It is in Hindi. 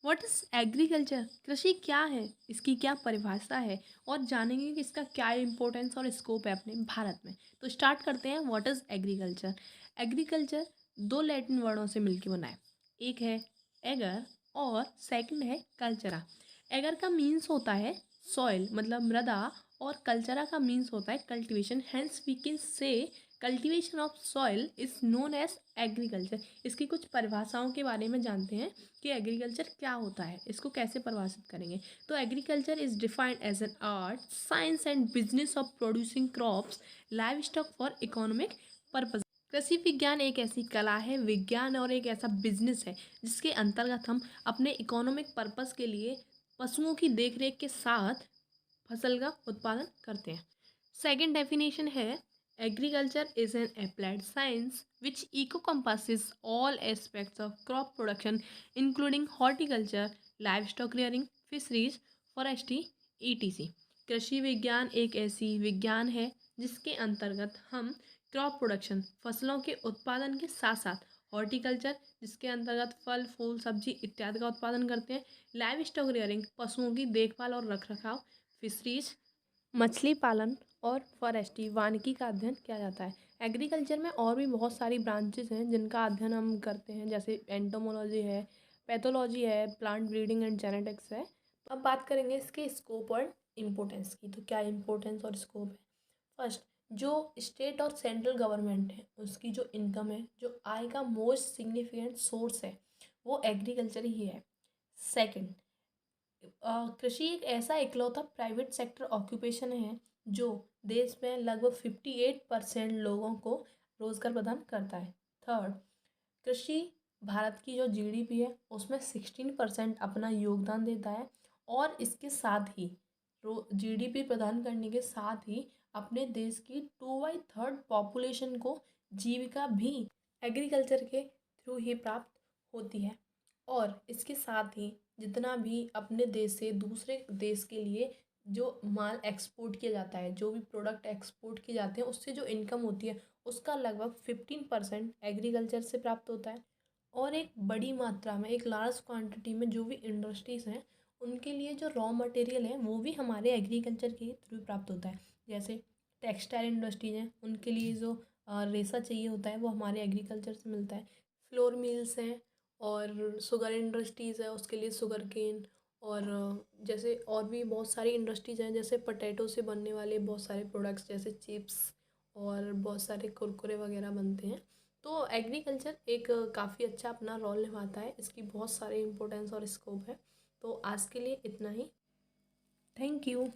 What is agriculture? कृषि क्या है, इसकी क्या परिभाषा है और जानेंगे कि इसका क्या इम्पोर्टेंस और स्कोप है अपने भारत में। तो स्टार्ट करते हैं। What is agriculture? एग्रीकल्चर दो लैटिन वर्डों से मिलकर बना है। एक है एगर और सेकंड है कल्चरा। एगर का मीन्स होता है सॉइल मतलब मृदा, और कल्चरा का मीन्स होता है cultivation. Hence we can say cultivation of soil is known as agriculture. इसकी कुछ परिभाषाओं के बारे में जानते हैं कि एग्रीकल्चर क्या होता है, इसको कैसे परिभाषित करेंगे। तो agriculture is defined as an art, science and business of producing crops, livestock for economic purpose. कृषि विज्ञान एक ऐसी कला है, विज्ञान और एक ऐसा बिजनेस है जिसके अंतर्गत हम अपने इकोनॉमिक पर्पस के लिए पशुओं की देखरेख के साथ फसल का उत्पादन करते हैं। सेकेंड डेफिनेशन है agriculture is an applied science which encompasses all aspects of crop production including horticulture, livestock rearing, fisheries, forestry, etc. कृषि विज्ञान एक ऐसी विज्ञान है जिसके अंतर्गत हम क्रॉप प्रोडक्शन फसलों के उत्पादन के साथ साथ हॉर्टिकल्चर जिसके अंतर्गत फल फूल सब्जी इत्यादि का उत्पादन करते हैं, लाइव स्टॉक रियरिंग पशुओं की देखभाल और रखरखाव, फिशरीज मछली पालन और फॉरेस्ट्री वानिकी का अध्ययन किया जाता है। एग्रीकल्चर में और भी बहुत सारी ब्रांचेस हैं जिनका अध्ययन हम करते हैं, जैसे एंटोमोलॉजी है, पैथोलॉजी है, प्लांट ब्रीडिंग एंड जेनेटिक्स है। अब बात करेंगे इसके स्कोप और इम्पोर्टेंस की। तो क्या इम्पोर्टेंस और स्कोप है? फर्स्ट, जो स्टेट और सेंट्रल गवर्नमेंट है उसकी जो इनकम है, जो आय का मोस्ट सिग्निफिकेंट सोर्स है, वो एग्रीकल्चर ही है। सेकंड, कृषि एक ऐसा इकलौता प्राइवेट सेक्टर ऑक्यूपेशन है जो देश में लगभग 58% लोगों को रोजगार प्रदान करता है। थर्ड, कृषि भारत की जो जीडीपी है उसमें 16% अपना योगदान देता है, और इसके साथ ही जीडीपी प्रदान करने के साथ ही अपने देश की 2/3 पॉपुलेशन को जीविका भी एग्रीकल्चर के थ्रू ही प्राप्त होती है। और इसके साथ ही जितना भी अपने देश से दूसरे देश के लिए जो माल एक्सपोर्ट किया जाता है, जो भी प्रोडक्ट एक्सपोर्ट किए जाते हैं, उससे जो इनकम होती है उसका लगभग 15% एग्रीकल्चर से प्राप्त होता है। और एक बड़ी मात्रा में, एक लार्ज क्वांटिटी में जो भी इंडस्ट्रीज़ हैं उनके लिए जो रॉ मटेरियल है वो भी हमारे एग्रीकल्चर के थ्रू प्राप्त होता है। जैसे टेक्सटाइल इंडस्ट्रीज हैं, उनके लिए जो रेशा चाहिए होता है वो हमारे एग्रीकल्चर से मिलता है। फ्लोर मिल्स हैं, और शुगर इंडस्ट्रीज़ है उसके लिए शुगर केन, और जैसे और भी बहुत सारी इंडस्ट्रीज़ हैं, जैसे पोटैटो से बनने वाले बहुत सारे प्रोडक्ट्स जैसे चिप्स और बहुत सारे कुरकुरे वगैरह बनते हैं। तो एग्रीकल्चर एक काफ़ी अच्छा अपना रोल निभाता है, इसकी बहुत सारे इम्पोर्टेंस और स्कोप है। तो आज के लिए इतना ही। Thank you.